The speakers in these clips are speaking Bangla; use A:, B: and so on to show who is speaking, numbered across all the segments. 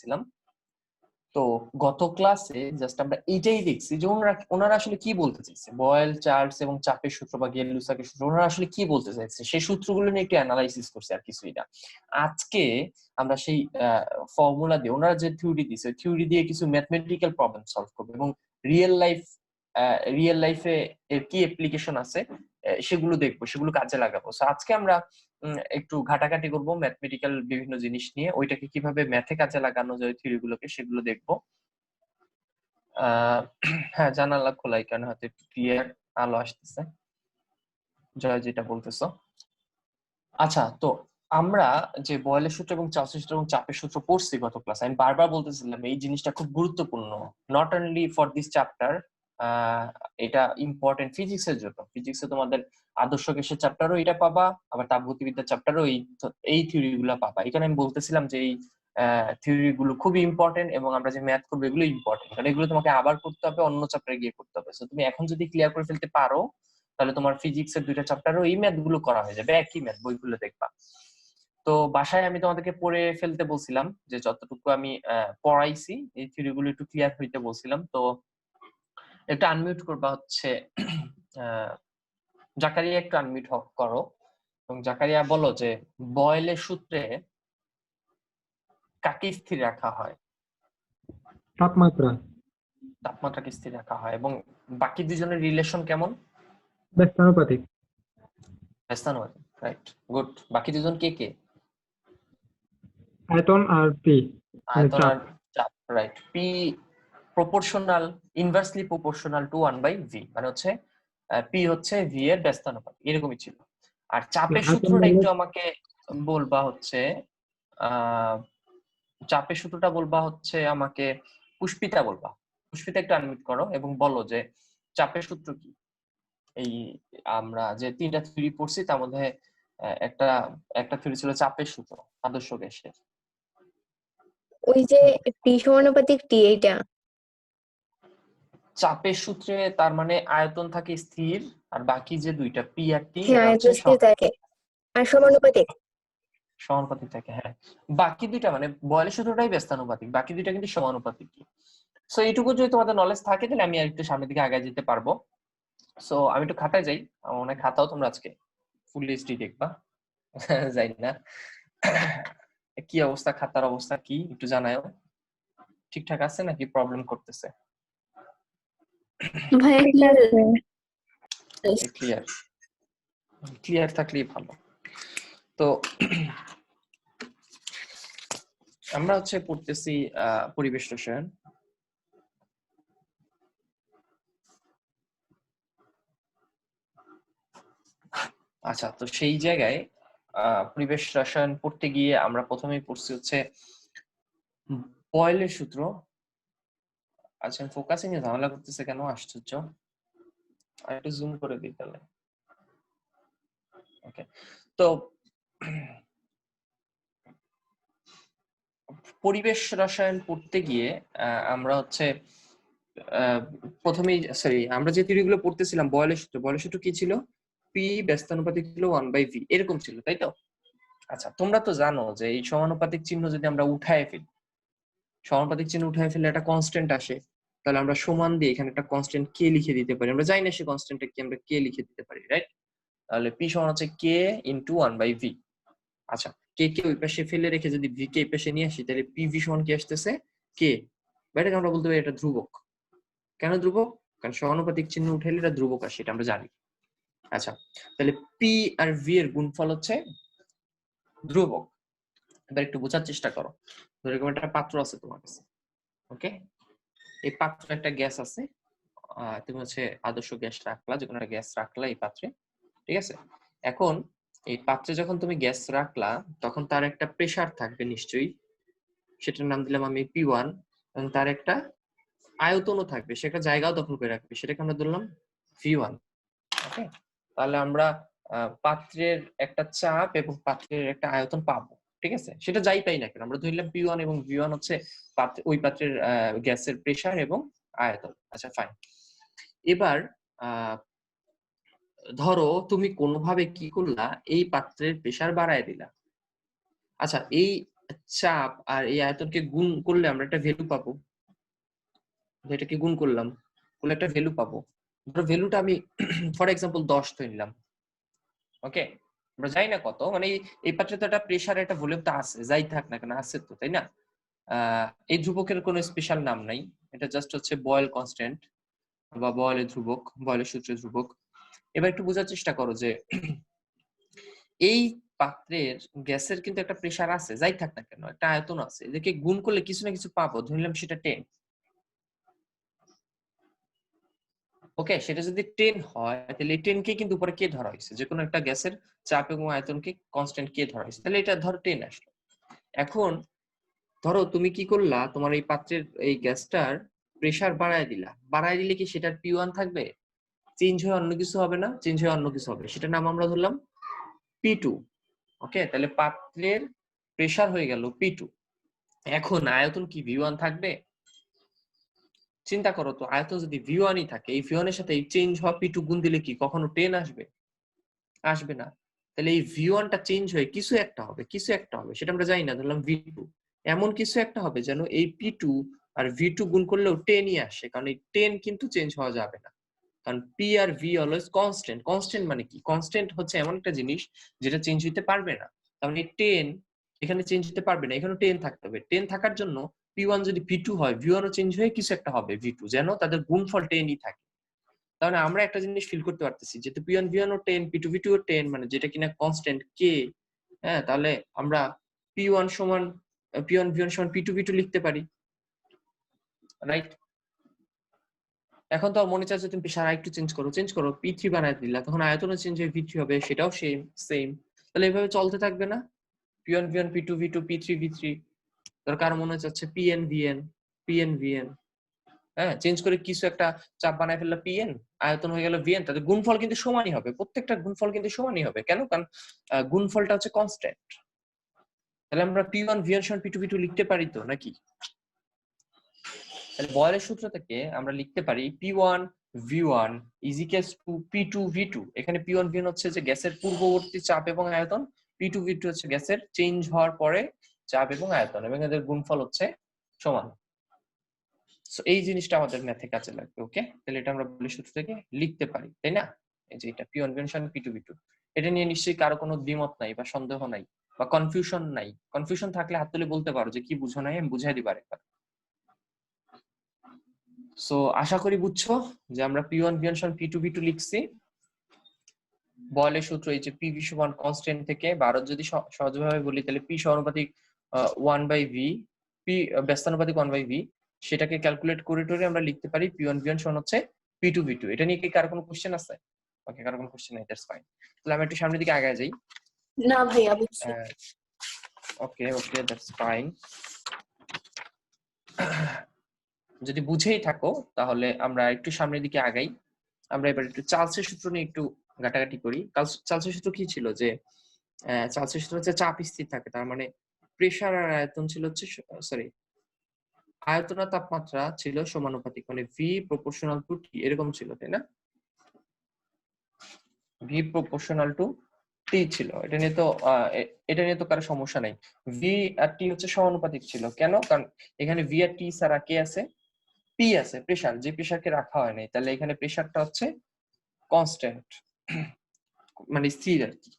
A: করতেছিলাম। তো গত ক্লাসে জাস্ট আমরা এইটাই দেখছি যে ওনারা আসলে কি বলতে চাইছে, বয়েল, চার্লস এবং চাপের সূত্র বা গেল-লুসাকের সূত্র, ওনারা আসলে কি বলতে চাইছে সেই সূত্রগুলো নিয়ে একটু অ্যানালাইসিস করছি আর কিছুই না। আজকে আমরা সেই ফর্মুলা দিয়ে, ওনারা যে থিওরি দিছে ওই থিওরি দিয়ে কিছু ম্যাথমেটিক্যাল প্রবলেম সলভ করবো এবং রিয়েল লাইফে এর কি অ্যাপ্লিকেশন আছে সেগুলো দেখবো, সেগুলো কাজে লাগাবো। সো আজকে আমরা একটু ঘাটাঘাটি করবো ম্যাথমেটিক্যাল বিভিন্ন জিনিস নিয়ে, ওইটাকে কিভাবে ম্যাথে কাজে লাগানো যায় থিওরি গুলোকে, সেগুলো দেখবো। হ্যাঁ, জানালা খোলাই কেন, হয়তো একটু ক্লিয়ার আলো আসতেছে। জয়, যেটা বলতেছো। আচ্ছা, তো আমরা যে বয়েলের সূত্র এবং চার্লসের সূত্র এবং চাপের সূত্র পড়ছি গত ক্লাস, আমি বারবার বলতেছিলাম এই জিনিসটা খুব গুরুত্বপূর্ণ, not only for this chapter, এটা ইম্পর্টেন্ট ফিজিক্সের জন্য। ফিজিক্সে তোমাদের আদর্শ গ্যাসের চ্যাপ্টারও এটা পাবা, আবার তাপগতিবিদ্যার চ্যাপ্টারও এই থিওরি গুলো পাবা। এখানে আমি বলতেছিলাম যে এই থিওরি গুলো খুবই ইম্পর্টেন্ট এবং আমরা যে ম্যাথ করবো এগুলো ইম্পর্টেন্ট, কারণ এগুলো তোমাকে আবার করতে হবে, অন্য চ্যাপ্টারে গিয়ে করতে হবে। তুমি এখন যদি ক্লিয়ার করে ফেলতে পারো তাহলে তোমার ফিজিক্সের 2টা চ্যাপ্টারও এই ম্যাথ গুলো করা হয়ে যাবে, একই ম্যাথ, বইগুলো দেখবা। তো বাসায় আমি তোমাদেরকে পড়ে ফেলতে বলছিলাম, যে যতটুকু আমি পড়াইছি এই থিওরি গুলো একটু ক্লিয়ার হইতে বলছিলাম। তো একটা আনমিউট করবা হচ্ছে জাকারিয়া, একটু আনমিউট করো এবং জাকারিয়া বলো যে বয়েলের সূত্রে কাকে স্থির রাখা হয়?
B: তাপমাত্রা।
A: তাপমাত্রাকে স্থির রাখা হয়। এবং বাকি দুজনের রিলেশন কেমন?
B: ব্যস্তানুপাতিক।
A: ব্যস্তানুপাতিক, রাইট, গুড। বাকি দুজন কে কে?
B: আয়তন আর পি, মানে
A: আয়তন
B: চাপ।
A: আর চাপ, right. P proportional, inversely proportional to 1/v, মানে হচ্ছে পি হচ্ছে ভি এর ব্যস্তানুপাতিক, এরকমই ছিল। আর চাপের
B: আয়তন
A: সূত্রটা
B: বাড়লে
A: একটু আমাকে বলবা হচ্ছে, চাপের সূত্রটা বলবা হচ্ছে আমাকে, পুষ্পিতা বলবা। পুষ্পিতা, একটু আনমিউট করো এবং বলো যে চাপের সূত্র কি। এই আমরা যে 3টা থিওরি পড়ছি তার মধ্যে একটা একটা থিওরি ছিল চাপের সূত্র আদর্শ গ্যাসের।
C: ওই যে টি সমানুপাতিক টি, এইটা
A: চাপের সূত্রে তার মানে আয়তন থাকে স্থির, আর বাকি যে দুইটা পি আর টি
C: হ্যাঁ,
A: এরা হচ্ছে
C: আয়তন স্থির থাকে আর সমানুপাতিক।
A: সমানুপাতিক থাকে। হ্যাঁ, বাকি দুইটা মানে বয়েলের সূত্রটাই ব্যস্তানুপাতিক, বাকি দুইটা কিন্তু সমানুপাতিক। সো এইটুকু যদি তোমাদের নলেজ থাকে তাহলে আমি আর একটু সামনের দিকে আগে যেতে পারবো। সো আমি একটু খাতায় যাই, আমার মনে হয় খাতাও তোমরা আজকে ফুল এইচডি দেখবা। যাই না, কি অবস্থা, খাতার অবস্থা কি একটু জানাও, ঠিকঠাক আছে নাকি প্রবলেম করতেছে?
C: ভাইয়া
A: ক্লিয়ার, ক্লিয়ার থাকলেই ভালো। তো আমরা হচ্ছে পড়তেছি পরিবেশ রসায়ন। আচ্ছা, তো সেই জায়গায় পরিবেশ রসায়ন পড়তে গিয়ে আমরা প্রথমেই পড়ছি হচ্ছে বয়েলের সূত্র। আচ্ছা, ফোকাসিং এ ঝামেলা করতেছে কেন, আশ্চর্য। আর একটু জুম করে দিই তাহলে। ওকে, তো পরিবেশ রসায়ন পড়তে গিয়ে আমরা হচ্ছে প্রথমেই, সরি, আমরা যে থিওরিগুলো পড়তেছিলাম বয়েলের সূত্র কি ছিল? পি ব্যস্তানুপাতিক ছিল 1/v, এরকম ছিল, তাই তো? আচ্ছা, তোমরা তো জানো যে এই সমানুপাতিক চিহ্ন যদি আমরা উঠায় ফেলি, সমানুপাতিক চিহ্ন উঠায় ফেলে একটা কনস্ট্যান্ট আসে, তাহলে আমরা সমান দিয়ে এখানে একটা কনস্ট্যান্ট কে লিখে দিতে পারি। আমরা জানি না সে কনস্ট্যান্টটা কি, আমরা কে লিখে দিতে পারি, রাইট? তাহলে পি সমান হচ্ছে কে ইনটু 1/v। আচ্ছা, কে কে ওই পাশে ফেলে রেখে যদি ভি কে এই পাশে নিয়ে আসি, তাহলে পিভি সমান কি আসতেছে? কে। এটাকে আমরা বলতে পারি এটা ধ্রুবক। কেন ধ্রুবক? কারণ সমানুপাতিক চিহ্ন উঠাইলে এটা ধ্রুবক আসে, এটা আমরা জানি। আচ্ছা, তাহলে পি আর ভি এর গুণফল হচ্ছে ধ্রুবক। এবার একটু বোঝার চেষ্টা করো। ধরে একটা পাত্র আছে তোমার কাছে, ওকে? এই পাত্রে একটা গ্যাস আছে, তুমি হচ্ছে আদর্শ গ্যাস রাখলা, যে কোনো একটা গ্যাস রাখলা এই পাত্রে, ঠিক আছে? এখন এই পাত্রে যখন তুমি গ্যাস রাখলা তখন তার একটা প্রেসার থাকবে নিশ্চয়ই, সেটার নাম দিলাম আমি P1, এবং তার একটা আয়তনও থাকবে, সেটা জায়গাও দখল করে রাখবে, সেটাকে আমরা ধরলাম V1। ওকে, তাহলে আমরা পাত্রের একটা চাপ এবং পাত্রের একটা আয়তন পাবো, ঠিক আছে? সেটা যাই পাই না কেন আমরা ধরলাম P1 এবং V1 হচ্ছে ওই পাত্রের গ্যাসের প্রেসার এবং আয়তন। আচ্ছা, ফাইন। এবার ধরো তুমি কোনোভাবে কি করলা, এই পাত্রের প্রেসার বাড়ায় দিলা। আচ্ছা, এই চাপ আর এই আয়তনকে গুণ করলে আমরা একটা ভ্যালু পাবো। যেটাকে গুণ করলাম, করলে একটা ভ্যালু পাবো। ধরো ভ্যালুটা আমি ফর এক্সাম্পল 10 ধরে নিলাম। ওকে, আমরা জানি না কত, মানে এই পাত্রে তো একটা প্রেসার একটা ভলিউম তো আছে, যাই থাক না কেন আছে তো, তাই না? এই ধ্রুবকের কোনো স্পেশাল নাম নাই, এটা জাস্ট হচ্ছে বয়েল কনস্ট্যান্ট বা বয়েলের ধ্রুবক, বয়েলের সূত্রের ধ্রুবক। এবার একটু বোঝার চেষ্টা করো যে এই পাত্রের গ্যাসের কিন্তু একটা প্রেসার আছে, যাই থাক না কেন একটা আয়তন আছে, এদেরকে গুণ করলে কিছু না কিছু পাবো, ধরে নিলাম সেটা 10। ওকে, সেটা যদি 10 হয় তাহলে এই 10 কে কিন্তু উপরে কে ধরা হয়েছে, যে কোনো একটা গ্যাসের চাপ এবং আয়তনকে কনস্ট্যান্ট কে ধরা হয়েছে, তাহলে এটা ধরো 10 আসলো। এখন ধরো তুমি কি করলা, তোমার এই পাত্রের এই গ্যাসটার প্রেসার বাড়ায় দিলা, বাড়ায় দিলে কি সেটার P1 থাকবে? চেঞ্জ হয়ে অন্য কিছু হবে না? চেঞ্জ হয়ে অন্য কিছু হবে, সেটার নাম আমরা ধরলাম P2। ওকে, তাহলে পাত্রের প্রেসার হয়ে গেল P2। এখন আয়তন কি V1 থাকবে? চিন্তা করো তো, আয়তন যদি V1 ই থাকে, এই V1 এর সাথে এই চেঞ্জ হওয়া P2 গুণ দিলে কি কখনো 10 আসবে? আসবে না। তাহলে এই V1 টা চেঞ্জ হয়ে কিছু একটা হবে, কিছু একটা হবে, সেটা আমরা জানি না, ধরলাম V2। এমন কিছু একটা হবে যেন এই P2 আর V2 গুণ করলেও 10 ই আসে, কারণ এই 10 কিন্তু চেঞ্জ হওয়া যাবে না, কারণ P আর V অলওয়েজ কনস্ট্যান্ট। কনস্ট্যান্ট মানে কি? কনস্ট্যান্ট হচ্ছে এমন একটা জিনিস যেটা চেঞ্জ হতে পারবে না। তার মানে 10 এখানে চেঞ্জ হতে পারবে না, এখানে 10 থাকতে হবে। 10 থাকার জন্য P1 যদি V2 হয়, V1 ও চেঞ্জ হয়ে কিছু একটা হবে V2, যেন তাদের গুণফল 10 ই থাকে। তাহলে আমরা একটা জিনিস ফিল করতে পারতেছি, যেহেতু P1 V1 ও 10, P2 V2 ও 10, মানে যেটা কিনা কনস্ট্যান্ট K। হ্যাঁ, তাহলে আমরা P1 সমান P1 V1 সমান P2 V2 লিখতে পারি, রাইট? এখন তো মনে চাচ্ছে তুমি প্রেসার আরেকটু চেঞ্জ করো, চেঞ্জ করো, P3 বানায় দিলা, তখন আয়তনও চেঞ্জ হয়ে V3 হবে, সেটাও সেম। তাহলে এভাবে চলতে থাকবে না? P1 V1 P2 V2 P3 V3, দরকার মনে চাচ্ছে PN VN, PN VN। হ্যাঁ, চেঞ্জ করে কিছু একটা চাপ বানায় ফেললো PN, আয়তন হয়ে গেল VN, তাদের গুণফল কিন্তু সমানই হবে, প্রত্যেকটা গুণফল কিন্তু সমানই হবে। কেন? কারণ গুণফলটা হচ্ছে কনস্ট্যান্ট। তাহলে আমরা P1 VN সমান P2 V2 লিখতে পারি তো, নাকি? তাহলে বয়েলের সূত্র থেকে আমরা লিখতে পারি P1 V1 is equals to P2 V2। এখানে P1 V1 হচ্ছে যে গ্যাসের পূর্ববর্তী চাপ এবং আয়তন, P2 V2 হচ্ছে গ্যাসের চেঞ্জ হওয়ার পরে চাপ এবং আয়তন, এবং এদের গুণফল হচ্ছে সমান। সো এই জিনিসটা আমাদের ম্যাথে কাজে লাগবে। ওকে, তাহলে এটা আমরা বয়েলের সূত্র থেকে লিখতে পারি, তাই না? এই যে এটা P1 V1 সমান P2 V2, এটা নিয়ে নিশ্চয়ই কারো কোনো দ্বিমত নাই বা সন্দেহ নাই বা কনফিউশন নাই। কনফিউশন থাকলে হাত তুলে বলতে পারো যে কি বুঝো নাই, আমি বুঝাই দিবার একবার। সো আশা করি বুঝছো যে আমরা P1 V1 সমান P2 V2 লিখছি। বয়েলের সূত্র এই যে PV সমান কনস্ট্যান্ট থেকে, ভারত যদি সহজভাবে বলি তাহলে P সমানুপাতিক 1/V, P ব্যস্তানুপাতিক 1/V, সেটাকে ক্যালকুলেট করে টরে আমরা লিখতে পারি P1 V1 সমান হচ্ছে P2 V2। এটা নিয়ে কি কারো কোনো কোশ্চেন আছে? ওকে, কারো কোনো কোশ্চেন নাই, দ্যাটস ফাইন। তাহলে আমি একটু সামনের দিকে আগায় যাই।
C: না ভাইয়া, বুঝছি।
A: ওকে ওকে, দ্যাটস ফাইন। যদি বুঝেই থাকো তাহলে আমরা একটু সামনের দিকে আগাই। আমরা এবার একটু চার্লসের সূত্র নিয়ে একটু ঘাটাঘাটি করি। চার্লসের সূত্র কি ছিল? যে চার্লসের সূত্র হচ্ছে চাপ স্থির থাকে, তার মানে প্রেসার আর আয়তন ছিল হচ্ছে, সরি, আয়তন আর তাপমাত্রা ছিল সমানুপাতিক, মানে ভি প্রপোর্শনাল টু টি এরকম ছিল, তাই না? ভি প্রপোর্শনাল টু টি ছিল। এটা নিয়ে তো কারো সমস্যা নাই। ভি আর টি হচ্ছে সমানুপাতিক ছিল। কেন? কারণ এখানে ভি আর টি ছাড়া কে আছে? পি আছে, প্রেসার, যে প্রেসারকে রাখা হয় নাই, তাহলে এখানে প্রেসারটা হচ্ছে কনস্ট্যান্ট, মানে স্থির আর কি।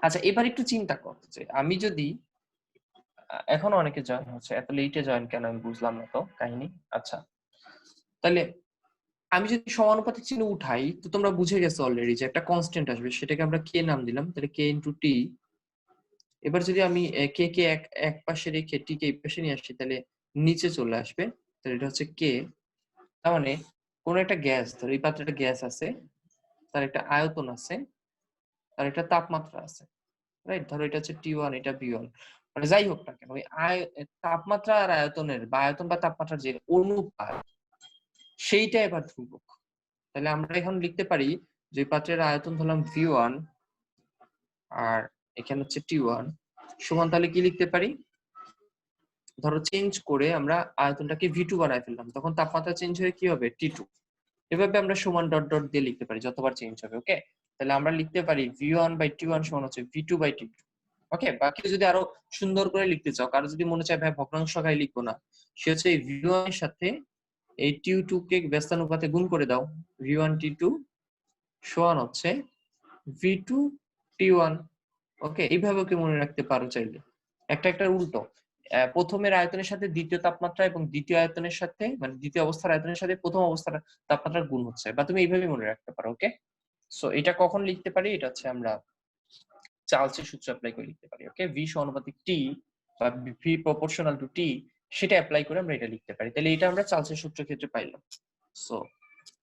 A: আচ্ছা, এবার একটু চিন্তা করতে যে আমি যদি, এখনো অনেকে জয়েন হচ্ছে, এত লেটে জয়েন কেন আমি বুঝলাম না তো কাহিনী। আচ্ছা, তাহলে আমি যদি সমানুপাতিক চিহ্ন উঠাই, তো তোমরা বুঝে গেছো অলরেডি যে একটা কনস্ট্যান্ট আসবে, সেটাকে আমরা কে নাম দিলাম, তাহলে কে ইন্টু টি। এবার যদি আমি কে কে এক পাশে রেখে টি কে এই পাশে নিয়ে আসি, তাহলে নিচে চলে আসবে, তাহলে এটা হচ্ছে কে। তার মানে কোন একটা গ্যাস, ধরো এই পাত্রে একটা গ্যাস আছে, তার একটা আয়তন আছে, তার একটা তাপমাত্রা আছে, রাইট? ধরো এটা হচ্ছে T1, এটা V1, মানে যাই হোক না কেন, ওই তাপমাত্রা আর আয়তনের বা আয়তন বা তাপমাত্রার যে অনুপাত, সেইটা এবার ধ্রুবক। তাহলে আমরা এখন লিখতে পারি যে পাত্রের আয়তন ধরলাম V1 আর এখানে হচ্ছে T1 সমান, তাহলে কি লিখতে পারি? ধরো চেঞ্জ করে আমরা আয়তনটাকে V2 বানায় ফেললাম, তখন তাপমাত্রা চেঞ্জ হয়ে কি হবে? T2। এভাবে আমরা সমান ডট ডট দিয়ে লিখতে পারি যতবার চেঞ্জ হবে। ওকে, তাহলে আমরা লিখতে পারি V1/T1 সমান হচ্ছে V2/T2। ওকে, বাকি যদি আরো সুন্দর করে লিখতে চাও, কারো যদি মনে চায় ভাই ভগ্নাংশ আকারে লিখবো না, সে হচ্ছে এই v1 এর সাথে এই t2 কে ব্যস্তানুপাতে গুণ করে দাও। v1 t2 সমান হচ্ছে v2 t1। ওকে, এইভাবে কি মনে রাখতে পারো চাইলে। একটা উল্টো, প্রথমের আয়তনের সাথে দ্বিতীয় তাপমাত্রা এবং দ্বিতীয় আয়তনের সাথে মানে দ্বিতীয় অবস্থার আয়তনের সাথে প্রথম অবস্থার তাপমাত্রার গুণ হচ্ছে, বা তুমি এইভাবে মনে রাখতে পারো। ওকে, সো এটা কখন লিখতে পারি, এটা হচ্ছে আমরা চার্লসের সূত্র অ্যাপ্লাই করে লিখতে পারি। ওকে, v সমানুপাতিক t বা v প্রপোর্শনাল টু t, সেটা অ্যাপ্লাই করে আমরা এটা লিখতে পারি। তাহলে এটা আমরা চার্লসের সূত্রের ক্ষেত্রে পাইলাম। সো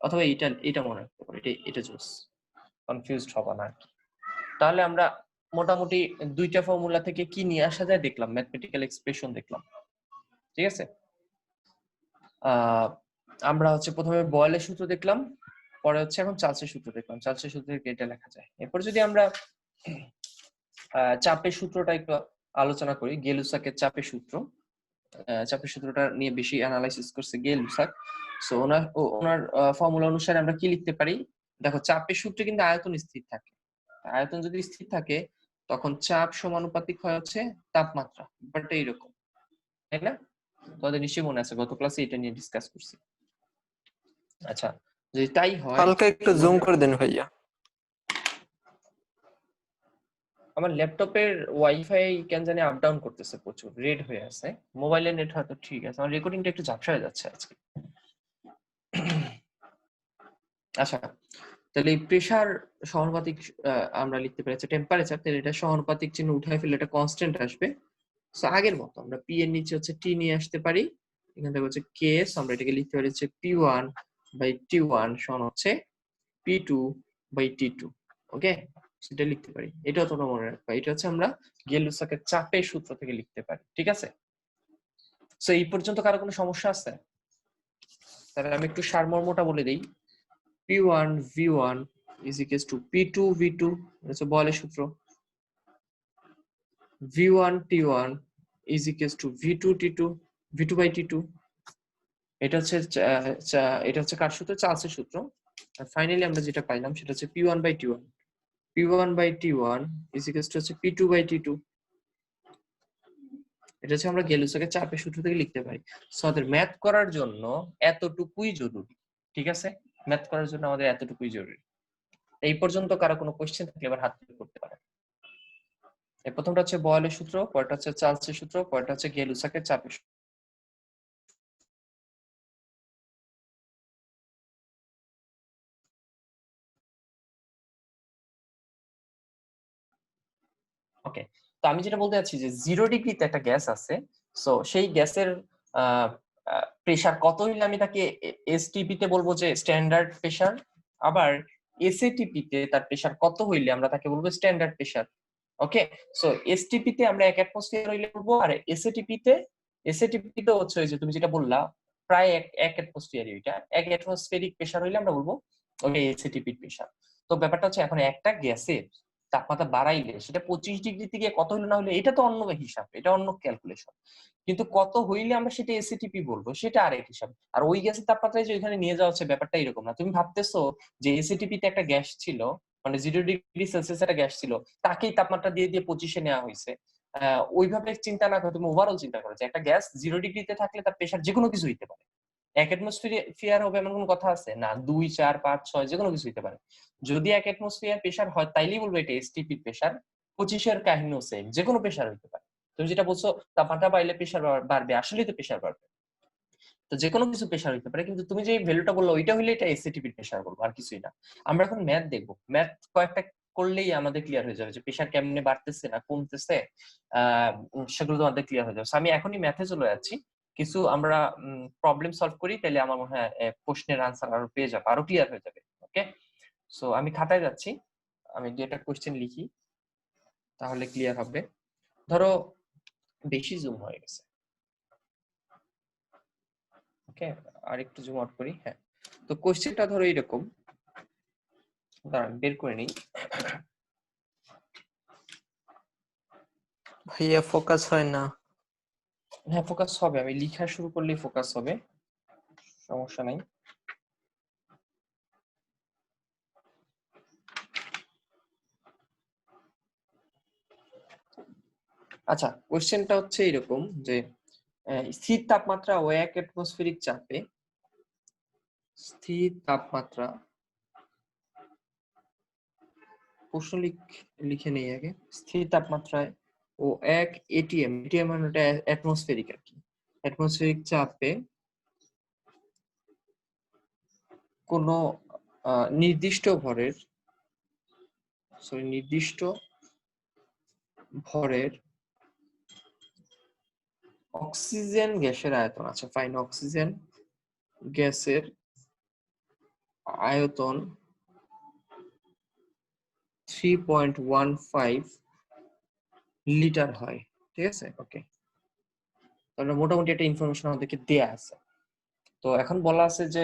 A: অথবা এটা মনে রাখতে পারি, এটা জোস, কনফিউজড হবা না আর কি। তাহলে আমরা মোটামুটি দুইটা ফর্মুলা থেকে কি নিয়ে আসা যায় দেখলাম, ম্যাথমেটিক্যাল এক্সপ্রেশন দেখলাম। ঠিক আছে, আমরা হচ্ছে প্রথমে বয়েলের সূত্র দেখলাম, পরে হচ্ছে এখন চার্লসের সূত্র দেখলাম। চার্লসের সূত্র থেকে এটা লেখা যায়। এরপর যদি আমরা চাপের সূত্রটা একটু আলোচনা করি, গে-লুসাকের চাপের সূত্রটা নিয়ে বেশি অ্যানালাইসিস করছে গে-লুসাক। সো ওনার ফর্মুলা অনুসারে আমরা কি লিখতে পারি, দেখো চাপের সূত্রে কিন্তু আয়তন স্থির থাকে। আয়তন যদি স্থির থাকে তখন চাপ সমানুপাতিক হয় হচ্ছে তাপমাত্রা, ব্যাপারটা এইরকম, তাই না? তোমাদের নিশ্চয়ই মনে আছে, গত ক্লাসে এটা নিয়ে ডিসকাস করছি। আচ্ছা, যদি তাই হয়,
D: হালকা একটু জুম করে দেন ভাইয়া।
A: আমার ল্যাপটপের ওয়াইফাই কেন জানি আপ ডাউন করতেছে, প্রচুর রেড হয়ে আছে। মোবাইলের নেট হয়তো ঠিক আছে, আমার রেকর্ডিংটা একটু ঝাপসা হয়ে যাচ্ছে আজকে। আচ্ছা, তাহলে এই প্রেসার সমানুপাতিক আমরা লিখতে পারি টেম্পারেচার, তাহলে এটা সমানুপাতিক চিহ্ন উঠায় ফেলে এটা কনস্ট্যান্ট আসবে। সো আগের মতো আমরা পি এর নিচে হচ্ছে টি নিয়ে আসতে পারি, এখান থেকে হচ্ছে কেস, আমরা এটাকে লিখতে পারি হচ্ছে p1 বাই t1 সমান হচ্ছে p2 বাই t2। ওকে, সেটা লিখতে পারি, এটাও তোমরা মনে রাখবা। এটা হচ্ছে আমরা গে-লুসাকের চাপের সূত্র থেকে লিখতে পারি। ঠিক আছে, সো এই পর্যন্ত কারো কোনো সমস্যা আছে? তাহলে আমি একটু সারমর্মটা বলে দেই। p1 v1 is equals to p2 v2, হচ্ছে বয়েলের সূত্র। v1 t1 is equals to v2 t2, v2 by t2। এটা হচ্ছে কার সূত্র? চার্লসের সূত্র। আর ফাইনালি আমরা যেটা পাইলাম সেটা হচ্ছে p1 by t1, p1 by t1 is equals to হচ্ছে p2 by t2। এটা হচ্ছে আমরা গে-লুসাকের চাপের সূত্র থেকে লিখতে পারি। সো আমাদের ম্যাথ করার জন্য এতটুকুই জরুরি। ঠিক আছে, ম্যাথ করার জন্য আমাদের এতটুকুই জরুরি। এই পর্যন্ত কারো কোনো কোশ্চেন থাকলে এবার হাত তুলে করতে পারে। এই প্রথমটা হচ্ছে বয়েলের সূত্র, পরেরটা হচ্ছে চার্লসের সূত্র, পরেরটা হচ্ছে গে-লুসাকের চাপের সূত্র। ওকে, তো আমি যেটা বলতে চাচ্ছি যে 0 ডিগ্রিতে একটা গ্যাস আছে, সো সেই গ্যাসের প্রেসার কত হইলে আমি তাকে এসটিপি তে বলবো যে স্ট্যান্ডার্ড প্রেসার, আবার এসএটিপি তে তার প্রেসার কত হইলে আমরা তাকে বলবো স্ট্যান্ডার্ড প্রেসার। ওকে, সো এসটিপি তে আমরা 1 অ্যাটমসফিয়ার হইলে বলবো, আর এসএটিপি তে হচ্ছে ওই যে তুমি যেটা বললা প্রায় 1 অ্যাটমসফিয়ার, ওইটা 1 অ্যাটমসফিয়ারিক প্রেসার হইলে আমরা বলবো ওকে এসএটিপি প্রেসার। তো ব্যাপারটা হচ্ছে এখন একটা গ্যাসের তাপমাত্রা বাড়াইলে সেটা 25 ডিগ্রি থেকে কত হইলে না হলে এটা তো অন্য হিসাব, এটা অন্য ক্যালকুলেশন, কিন্তু কত হইলে আমরা সেটা এসএটিপি বলবো সেটা আরেক হিসাব। আর ওই গ্যাসের তাপমাত্রায় যে ওইখানে নিয়ে যাওয়া হচ্ছে ব্যাপারটা এরকম না। তুমি ভাবতেছো যে এসএটিপি তে একটা গ্যাস ছিল, মানে 0 ডিগ্রি সেলসিয়াস একটা গ্যাস ছিল, তাকেই তাপমাত্রা দিয়ে 25-এ নেওয়া হয়েছে। ওইভাবে চিন্তা না করে তুমি ওভারঅল চিন্তা করো যে একটা গ্যাস 0 ডিগ্রিতে থাকলে তার প্রেসার যে কোনো কিছু হইতে পারে। 1 অ্যাটমসফিয়ার হবে এমন কোনো কথা আছে না, 2, 4, 5, 6 যে কোনো কিছু হইতে পারে। যদি 1 অ্যাটমসফিয়ার প্রেসার হয় তাইলেই বলবো এটা এসটিপি প্রেসার। 25-এর কাহিনীও সেম, যে কোনো প্রেসার হইতে পারে। তুমি যেটা বলছো তাপমাত্রা বাড়লে প্রেসার বাড়বে, আসলেই তো প্রেসার বাড়বে, তো যে কোনো কিছু প্রেসার হইতে পারে, কিন্তু তুমি যে ভ্যালুটা বললো ওইটা হইলে এটা এসএটিপি প্রেসার বলবো, আর কিছুই না। আমরা এখন ম্যাথ দেখবো, ম্যাথ কয়েকটা করলেই আমাদের ক্লিয়ার হয়ে যাবে যে প্রেসার কেমনে বাড়তেছে না কমতেছে, সেগুলো তোমাদের ক্লিয়ার হয়ে যাবে। আমি এখনই ম্যাথে চলে যাচ্ছি, কিছু আমরা প্রবলেম সলভ করি, তাহলে আমার মনে হয় প্রশ্নের আনসার আরো পেয়ে যাবে, আরো ক্লিয়ার হয়ে যাবে। ওকে, সো আমি খাতায় যাচ্ছি, আমি দুইটা কোশ্চেন লিখি তাহলে ক্লিয়ার হবে। ধরো বেশি জুম হয়ে গেছে, ওকে আর একটু জুম আউট করি। হ্যাঁ, তো কোশ্চেনটা ধরো এরকম, দাঁড়ান বের করে নিই।
D: ভাইয়া ফোকাস হয় না।
A: হ্যাঁ ফোকাস হবে, আমি লেখা শুরু করলেই ফোকাস হবে, সমস্যা নাই। আচ্ছা, কোশ্চেনটা হচ্ছে এরকম যে স্থির তাপমাত্রা ও 1 অ্যাটমসফেরিক চাপে স্থির তাপমাত্রা প্রশ্ন লিখে নেই আগে। স্থির তাপমাত্রায় ও 1 এটিএম মানে ওটা অ্যাটমসফেরিক আর কি, অ্যাটমসফেরিক চাপে কোন নির্দিষ্ট ভরের অক্সিজেন গ্যাসের আয়তন, আচ্ছা ফাইন, অক্সিজেন গ্যাসের আয়তন 3.15 লিটার হয়। ঠিক আছে, ওকে। তাহলে মোটামুটি একটা ইনফরমেশন আমাদেরকে দেয়া আছে। তো এখন বলা আছে যে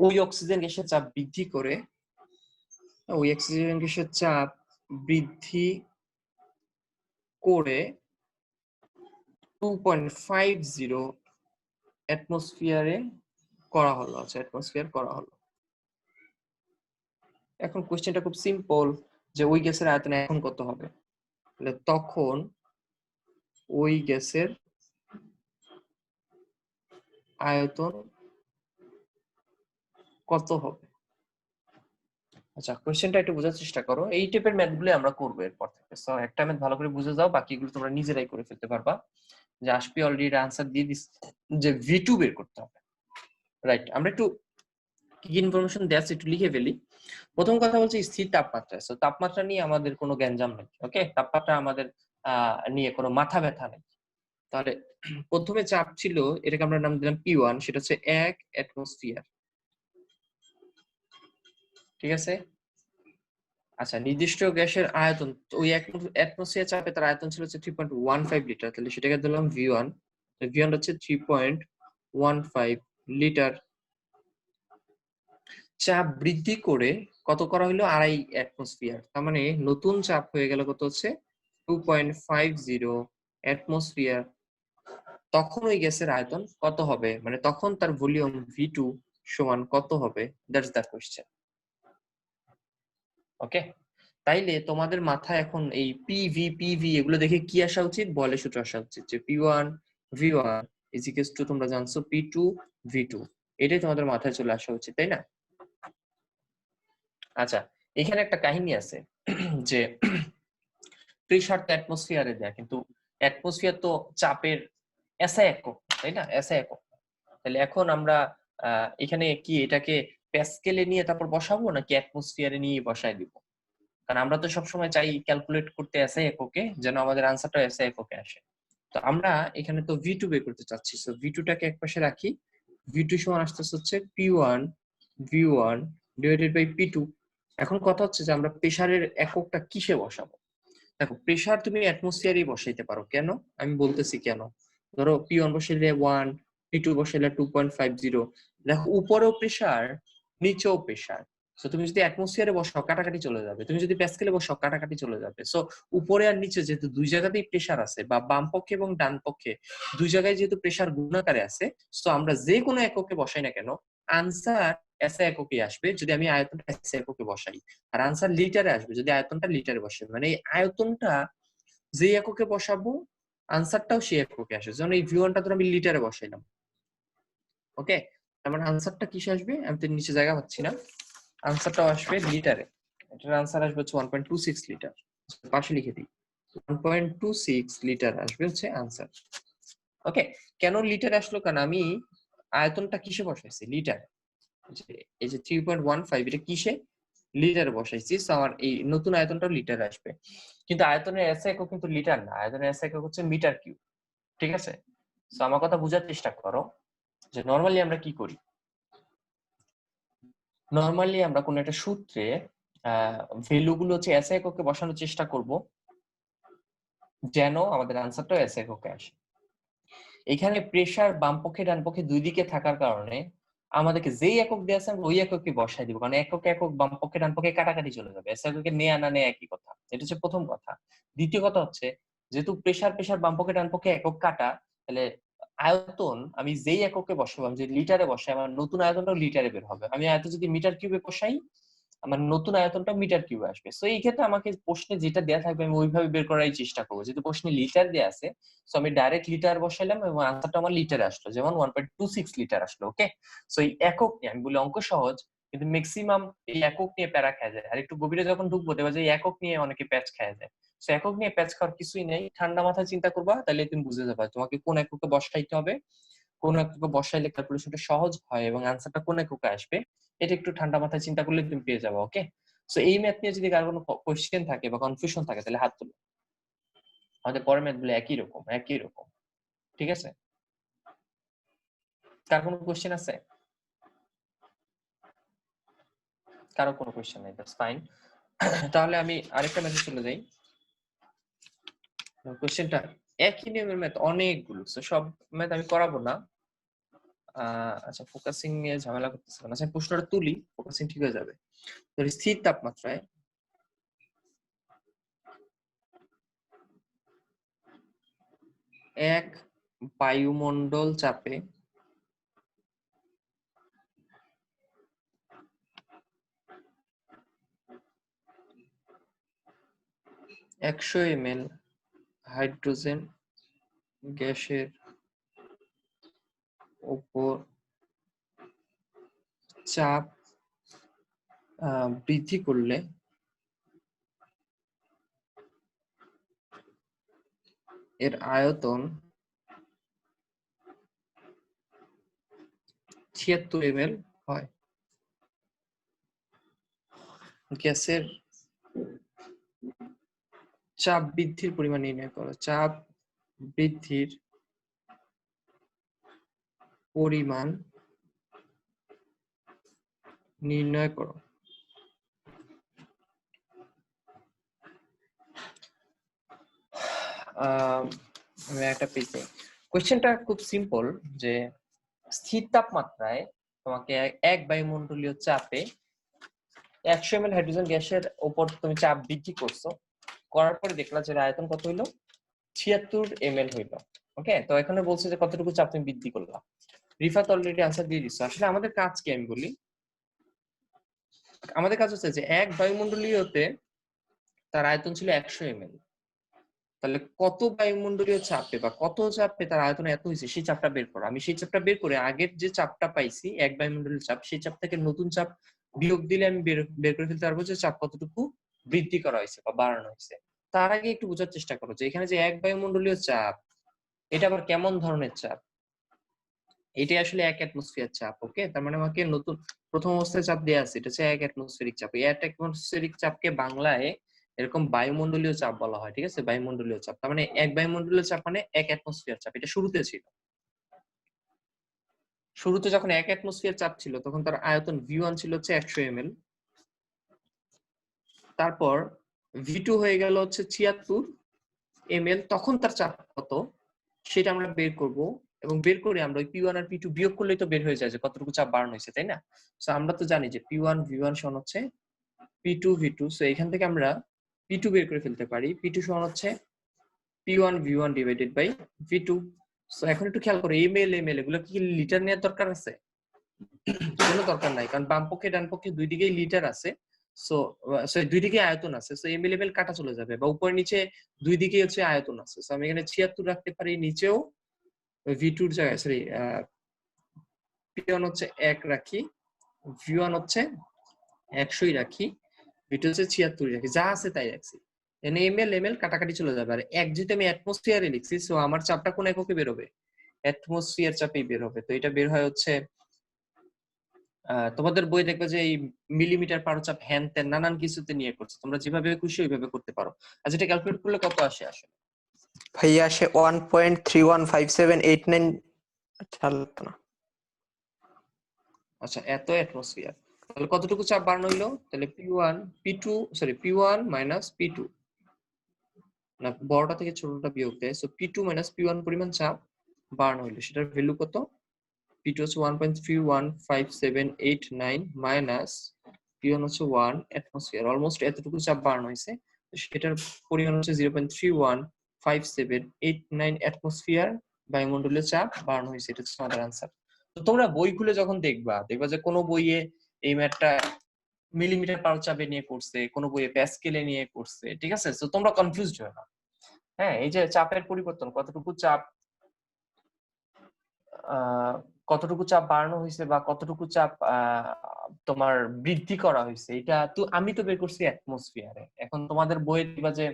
A: ওই অক্সিজেন গ্যাসের চাপ বৃদ্ধি করে, ওই অক্সিজেন গ্যাসের চাপ বৃদ্ধি করে 2.50 অ্যাটমসফিয়ারে করা হলো। আচ্ছা, অ্যাটমসফিয়ার করা হলো। এখন কোশ্চেনটা খুব সিম্পল যে ওই গ্যাসের আয়তন এখন কত হবে, তাহলে তখন ওই গ্যাসের আয়তন কত হবে। আচ্ছা, কোশ্চেনটা একটু বোঝার চেষ্টা করো। এই টাইপের ম্যাথগুলো আমরা করবো এরপর থেকে। সো একটা ম্যাথ ভালো করে বুঝে যাও, বাকিগুলো তোমরা নিজেরাই করে ফেলতে পারবা। যে আশপি অলরেডি আনসার দিয়ে দিস যে V2 বের করতে হবে, রাইট। আমরা একটু কি ইনফরমেশন দেয়া আছে একটু লিখে ফেলি। প্রথম কথা বলছি স্থির তাপমাত্রা। সো তাপমাত্রা নিয়ে আমাদের কোনো গ্যাঞ্জাম নেই, ওকে। তাপমাত্রা আমাদের নিয়ে কোনো মাথা ব্যথা নেই। তাহলে প্রথমে চাপ ছিল, এটাকে আমরা নাম দিলাম P1, সেটা হচ্ছে 1 অ্যাটমসফিয়ার। ঠিক আছে। আচ্ছা, নির্দিষ্ট গ্যাসের আয়তন, ওই অ্যাটমসফিয়ার চাপে তার আয়তন ছিল হচ্ছে 3.15 লিটার, তাহলে সেটাকে দিলাম V1। V1 হচ্ছে 3.15 লিটার। চাপ বৃদ্ধি করে কত করা হলো, 2.5 অ্যাটমসফিয়ার। তার মানে নতুন চাপ হয়ে গেল কত, হচ্ছে 2.50 অ্যাটমসফিয়ার। তখন ওই গ্যাসের আয়তন কত হবে, মানে তখন তার ভলিউম V2 সমান কত হবে, দ্যাটস দ্য কোশ্চেন। ওকে, তাইলে তোমাদের মাথায় এখন এই পিভি এগুলো দেখে কি আসা উচিত, বয়লের সূত্র আসা উচিত, যে P1 V1 is equals to, তোমরা জানছো P2 V2, এটাই তোমাদের মাথায় চলে আসা উচিত, তাই না? আচ্ছা, এখানে একটা কাহিনী আছে যে প্রেসার তো অ্যাটমসফিয়ারে দেয়, কিন্তু অ্যাটমসফিয়ার তো চাপের এসআই একক, তাই না? এসআই একক। তাহলে এখন আমরা এখানে কি এটাকে প্যাসকেলে নিয়ে তারপর বসাবো, নাকি অ্যাটমসফিয়ারে নিয়ে বসায় দিব? কারণ আমরা তো সবসময় চাই ক্যালকুলেট করতে এসআই এককে, যেন আমাদের আনসারটা এসআই এককে আসে। তো আমরা এখানে তো V2 বের করতে চাচ্ছি, সো V2টাকে একপাশে রাখি। V2 সমান আসতেছে হচ্ছে P1 V1 divided by P2। এখন কথা হচ্ছে যে আমরা প্রেসারের এককটা কিসে বসাবো। দেখো, প্রেসার তুমি অ্যাটমসফিয়ারই বসাইতে পারো। কেন, আমি বলতেছি কেন। ধরো P1 বসাইলে 1, P2 বসাইলে 2.50। দেখো, উপরেও প্রেসার, নিচেও প্রেসার। সো তুমি যদি অ্যাটমসফিয়ারে বসাও কাটাকাটি চলে যাবে, তুমি যদি প্যাসকেলে বসাও কাটাকাটি চলে যাবে। সো উপরে আর নিচে যেহেতু দুই জায়গাতেই প্রেসার আছে, বা বাম পক্ষে এবং ডান পক্ষে দুই জায়গায় যেহেতু প্রেসার গুণাকারে আছে, সো আমরা যে কোনো এককে বসাই না কেন, আনসার এসআই এককে আসবে যদি আমি আয়তনটা এসআই এককে বসাই, আর আনসার লিটারে আসবে যদি আয়তনটা লিটারে বসে। মানে এই আয়তনটা যে এককে বসাবো, আনসারটাও সেই এককে আসে। যেমন এই V1টা তো আমি লিটারে বসাইলাম, ওকে। আমার আনসারটা কিসে আসবে, আমি তো নিচে জায়গা পাচ্ছি না, আনসারটাও আসবে লিটারে। এটার আনসার আসবে হচ্ছে 1.26 লিটার। পাশে লিখে দিই, 1.26 লিটার আসবে হচ্ছে আনসার। ওকে, কেন লিটার আসলো, কারণ আমি আয়তনটা কিসে বসাইছি, লিটারে। এই যে 3.15 এটা কিসে, লিটারে বসাইছি। সো আমার এই নতুন আয়তনটাও লিটারে আসবে। কিন্তু আয়তনের এসআই একক কিন্তু লিটার না, আয়তনের এসআই একক হচ্ছে মিটার কিউব। ঠিক আছে। সো আমার কথা বোঝার চেষ্টা করো যে নরমালি আমরা কি করি। নরমালি আমরা কোন একটা সূত্রে ভ্যালু গুলো হচ্ছে এসআই এককে বসানোর চেষ্টা করব, যেন আমাদের আনসারটা এসআই এককে আসে। এখানে প্রেসার বাম পক্ষে ডান পক্ষে দুই দিকে থাকার কারণে আমাদেরকে যেই একক দেওয়া আছে আমরা ওই এককে বসাই দিব, কারণ একক একক বাম পক্ষে ডান পক্ষে কাটাকাটি চলে যাবে, এসআই এককে নেয়া না নেয়া একই কথা। এটা হচ্ছে প্রথম কথা। দ্বিতীয় কথা হচ্ছে, যেহেতু প্রেসার বাম পক্ষে ডান পক্ষে একক কাটা, তাহলে আয়তন আমি যেই এককে বসাবো, আমি যে লিটারে বসাই, আমার নতুন আয়তনটাও লিটারে বের হবে। আমি আয়তন যদি মিটার কিউবে বসাই, আমার নতুন আয়তনটা মিটার কিউব আসবে। সো এই ক্ষেত্রে আমাকে প্রশ্নে যেটা দেয়া থাকবে আমি ওইভাবে বের করার চেষ্টা করবো। যেহেতু প্রশ্নে লিটার দেয়া আছে, সো আমি ডাইরেক্ট লিটার বসাইলাম এবং আনসারটা আমার লিটারে আসলো, যেমন 1.26 লিটার আসলো। ওকে, সো এই একক নিয়ে আমি বলি অঙ্ক সহজ, কিন্তু ম্যাক্সিমাম এই একক নিয়ে প্যারা খেয়ে যায়। আর একটু গভীরে যখন ঢুকবো দেখবা যে এই একক নিয়ে অনেকে প্যাচ খেয়ে যায়। সো একক নিয়ে প্যাচ খাওয়ার কিছুই নেই, ঠান্ডা মাথায় চিন্তা করবা, তাহলে তুমি বুঝে যাবে তোমাকে কোন এককে বসাইতে হবে, কোন এককে বসাইলে ক্যালকুলেশনটা সহজ হয় এবং আনসারটা কোন এককে আসবে, এটা একটু ঠান্ডা মাথায় চিন্তা করলে তুমি পেয়ে যাবে। ওকে, সো এই ম্যাথ নিয়ে যদি কারো কোনো কোশ্চেন থাকে বা কনফিউশন থাকে তাহলে হাত তুলো। আমাদের পরের ম্যাথ গুলো একই রকম একই রকম, ঠিক আছে? কার কোনো কোশ্চেন আছে? কারো কোনো কোশ্চেন নাই, দ্যাটস ফাইন। তাহলে আমি আরেকটা ম্যাথে চলে যাই। কোশ্চেনটা একই নিয়মের ম্যাথ অনেকগুলো, সো সব ম্যাথ আমি করাবো না। আচ্ছা, ফোকাসিং নিয়ে ঝামেলা করতেছে না। আচ্ছা, প্রশ্নটা তুলি, ফোকাসিং ঠিক হয়ে যাবে। তো স্থির তাপমাত্রায় এক বায়ুমণ্ডল চাপে 100 ml হাইড্রোজেন গ্যাসের উপর চাপ বৃদ্ধি করলে এর আয়তন 76 ml হয়। গ্যাসের চাপ বৃদ্ধির পরিমাণ নির্ণয় করো। চাপ বৃদ্ধির পরিমাণ নির্ণয় করো। আমি একটা পেজে কোশ্চেনটা খুব সিম্পল, যে স্থির তাপমাত্রায় তোমাকে এক বায়ুমণ্ডলীয় চাপে 100 ml হাইড্রোজেন গ্যাসের উপর তুমি চাপ বৃদ্ধি করছো, করার পরে দেখলা যে আয়তন কত হইলো, 76 ml হইলো। ওকে, তো এখানে বলছে যে কতটুকু চাপ তুমি বৃদ্ধি করলা। রিফাত অলরেডি আনসার দিয়ে দিচ্ছে। আসলে আমাদের কাজ কি আমি বলি, আমাদের কাজ হচ্ছে যে এক বায়ুমণ্ডলীয়তে তার আয়তন ছিল 100 ml, তাহলে কত বায়ুমণ্ডলীয় চাপে বা কত চাপে তার আয়তন এত হয়েছে সেই চাপটা বের করো। আমি সেই চাপটা বের করে আগের যে চাপটা পাইছি এক বায়ুমণ্ডলীয় চাপ, সেই চাপ থেকে নতুন চাপ বিয়োগ দিলে আমি বের করে ফেলতে পারবো যে চাপ কতটুকু বৃদ্ধি করা হয়েছে বা বাড়ানো হয়েছে। তার আগে একটু বোঝার চেষ্টা করো যে এখানে যে এক বায়ুমণ্ডলীয় চাপ, এটা আবার কেমন ধরনের চাপ। এটা আসলে 1 অ্যাটমসফিয়ার চাপ। ওকে, তার মানে আমাকে নতুন প্রথম অবস্থায় চাপ দেয়া আছে, এটা হচ্ছে 1 অ্যাটমসফিয়ারিক চাপ। এই 1 অ্যাটমসফিয়ারিক চাপকে বাংলায় এরকম বায়ুমণ্ডলীয় চাপ বলা হয়। ঠিক আছে, বায়ুমণ্ডলীয় চাপ তার মানে এক বায়ুমণ্ডলীয় চাপ মানে 1 অ্যাটমসফিয়ার চাপ। এটা শুরুতে ছিল, শুরুতে যখন 1 অ্যাটমসফিয়ার চাপ ছিল তখন তার আয়তন V1 ছিল হচ্ছে 100 ml, তারপর V2 হয়ে গেল হচ্ছে 76 ml। তখন তার চাপ কত সেটা আমরা বের করব, এবং বের করে আমরা ওই P1 আর P2 বিয়োগ করলেই তো বের হয়ে যায় যে কতটুকু চাপ বাড়ানো হয়েছে, তাই না? সো আমরা তো জানি যে P1 V1 সমান হচ্ছে P2 V2। সো এখান থেকে আমরা P2 বের করে ফেলতে পারি। P2 সমান হচ্ছে P1 V1 divided by V2। So এখন একটু খেয়াল করো, ml এগুলো কি লিটার নেওয়ার দরকার আছে? কোনো দরকার নাই, কারণ বাম পক্ষে ডান পক্ষে দুই দিকেই লিটার আছে। সো দুই দিকে আয়তন আছে, সো ml কাটা চলে যাবে, বা উপরে নিচে দুই দিকেই হচ্ছে আয়তন আছে। সো আমি এখানে 76 রাখতে পারি, নিচেও V2 এর জায়গায় সরি P1 হচ্ছে 1 রাখি, V1 হচ্ছে 100 রাখি, V2 হচ্ছে 76 রাখি, যা আছে তাই রাখছি। এখানে ml কাটাকাটি চলে যাবে। আর এক যেহেতু আমি অ্যাটমসফিয়ারে লিখছি, সো আমার চাপটা কোন এককে বের হবে, অ্যাটমসফিয়ার চাপেই বের হবে। তো এটা বের হয় হচ্ছে তোমাদের বই দেখবে যে এই মিলিমিটার পারচাপ হ্যান ত্যান নানান কিছুতে নিয়ে করছে, তোমরা যেভাবে খুশি ওইভাবে করতে পারো। আচ্ছা, এটা ক্যালকুলেট করলে কত আসে আসলে?
D: ভাইয়া আসে 1.315789। আচ্ছা না,
A: আচ্ছা, এত অ্যাটমসফিয়ার, তাহলে কতটুকু চাপ বাড়ানো হইলো? তাহলে P1 P2 sorry P1 minus P2, না বড়টা থেকে ছোটটা বিয়োগ দেয়, সো P2 মাইনাস P1 পরিমাণ চাপ বাড়ানো হইলো। সেটার ভ্যালু কত? P2 হচ্ছে 1.315789 মাইনাস P1 হচ্ছে 1 অ্যাটমসফিয়ার, অলমোস্ট এতটুকু চাপ বাড়ানো হয়েছে। তো সেটার পরিমাণ হচ্ছে 0.315789 অ্যাটমসফিয়ার বায়ুমণ্ডলীয় চাপ বাড়ানো হয়েছে। এটা হচ্ছে আমাদের আনসার। তো তোমরা বই খুলে যখন দেখবা যে কোনো বইয়ে এই ম্যাথটা মিলিমিটার পার চাপে নিয়ে করছে, কোনো বইয়ে প্যাসকেলে নিয়ে করছে, ঠিক আছে? সো তোমরা কনফিউজড হও না। হ্যাঁ, এই যে চাপের পরিবর্তন, কতটুকু চাপ বাড়ানো হয়েছে বা কতটুকু চাপ তোমার বৃদ্ধি করা হয়েছে, এটা তো আমি তো বের করছি অ্যাটমসফিয়ারে। এখন তোমাদের বইয়ে দিবা যে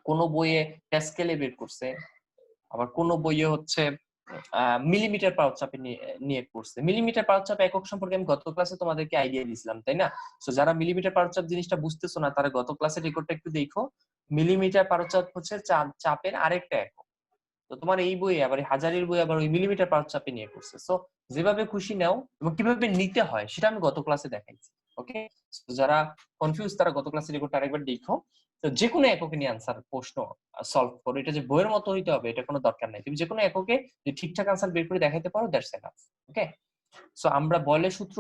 A: কোন বইয়ে প্যাসকেলে বের করছে, আবার কোন বইয়ে হচ্ছে মিলিমিটার পার চাপে নিয়ে করছে। মিলিমিটার পার চাপ একক সম্পর্কে আমি গত ক্লাসে তোমাদেরকে আইডিয়া দিয়েছিলাম, তাই না? সো যারা মিলিমিটার পার চাপ জিনিসটা বুঝতেছো না, তারা গত ক্লাসের রেকর্ডটা একটু দেখো। মিলিমিটার পার চাপ হচ্ছে চাপের আরেকটা একক। তো তোমার এই বই আবার হাজারের বই আবার ওই মিলিমিটার পার চাপে নিয়ে করছে। সো যেভাবে খুশি নাও এবং কিভাবে নিতে হয় সেটা আমি গত ক্লাসে দেখাইছি। ওকে, যারা কনফিউজ তারা গত ক্লাসে রেকর্ডটা আরেকবার দেখো। তো যে কোনো এককে নিয়ে আনসার প্রশ্ন সলভ করো, এটা যে বইয়ের মতো হইতে হবে এটা কোনো দরকার নাই। তুমি যে কোনো এককে যে ঠিকঠাক আনসার বের করে দেখাইতে পারো, দ্যাটস এনাফ। ওকে, সো আমরা বয়লের সূত্র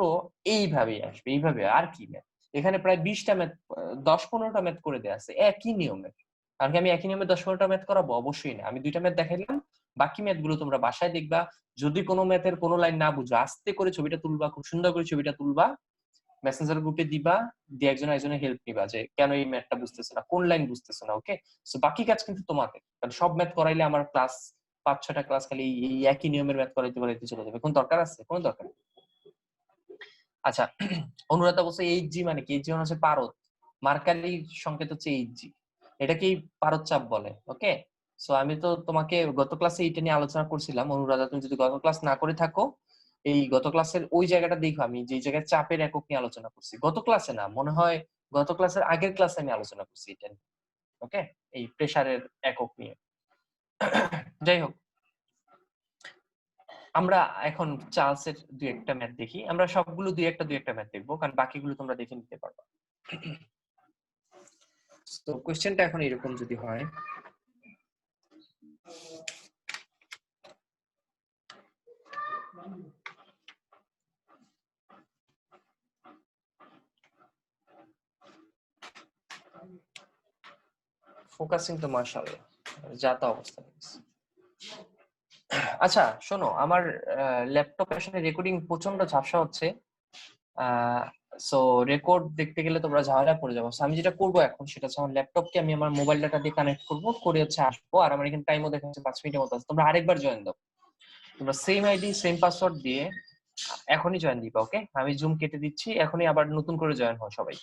A: এইভাবেই আসবে, এইভাবে। আর কি ম্যাথ, এখানে প্রায় 20টা ম্যাথ, 10-15টা ম্যাথ করে দেওয়া আছে একই নিয়মে। কারণ কি আমি একই নিয়মে 10-15টা ম্যাথ করাবো? অবশ্যই না। আমি 2টা ম্যাথ দেখাইলাম, বাকি ম্যাথ গুলো তোমরা বাসায় দেখবা। যদি কোনো ম্যাথের কোনো লাইন না বুঝো, আস্তে করে ছবিটা তুলবা, খুব সুন্দর করে ছবিটা তুলবা, মেসেঞ্জার গ্রুপে দিবা, দিয়ে একজনের হেল্প নিবা যে কেন এই ম্যাথটা বুঝতেছো না, কোন লাইন বুঝতেছো না। ওকে, সো বাকি কাজ কিন্তু তোমাদের। কারণ সব ম্যাথ করাইলে আমার ক্লাস 5-6টা ক্লাস খালি এই একই নিয়মের ম্যাথ করাইতে চলে যাবে। কোন দরকার আছে? কোনো দরকার নেই। আচ্ছা, অনুরাধা বলছে এইচজি মানে কি? এইচজি মানে হচ্ছে পারদ, মার্কারির সংকেত হচ্ছে এইচজি, এটাকেই পারদ চাপ বলে। ওকে, সো আমি তো তোমাকে গত ক্লাসে এইটা নিয়ে আলোচনা করছিলাম। অনুরাধা, তুমি যদি গত ক্লাস না করে থাকো, এই গত ক্লাসের ওই জায়গাটা দেখো, আমি যে জায়গায় চাপের একক নিয়ে আলোচনা করছি। গত ক্লাসে না, মনে হয় গত ক্লাসের আগের ক্লাসে আমি আলোচনা করছি এটা নিয়ে। ওকে, এই প্রেসারের একক নিয়ে। যাই হোক, আমরা এখন চার্লসের দুই একটা ম্যাথ দেখি। আমরা সবগুলো দুই একটা ম্যাথ দেখবো, কারণ বাকিগুলো তোমরা দেখে নিতে পারবা। তো কোশ্চেনটা এখন এরকম যদি হয়, ফোকাসিং তো মাশাআল্লাহ যা তা অবস্থা। আচ্ছা শোনো, আমার ল্যাপটপে আসলে রেকর্ডিং প্রচন্ড ঝাপসা হচ্ছে। সো রেকর্ড দেখতে গেলে তোমরা ঝামেলা পড়ে যাবো। আমি যেটা করবো এখন সেটা হচ্ছে, আমার ল্যাপটপকে আমি আমার মোবাইল ডাটা দিয়ে কানেক্ট করবো, করে হচ্ছে আসবো। আর আমার এখানে টাইমও দেখা যাচ্ছে 5 মিনিটের মতো আছে। তোমরা আরেকবার জয়েন দাও, তোমরা সেম আইডি সেম পাসওয়ার্ড দিয়ে এখনই জয়েন দিবা। ওকে, আমি জুম কেটে দিচ্ছি, এখনই আবার নতুন করে জয়েন হও সবাই।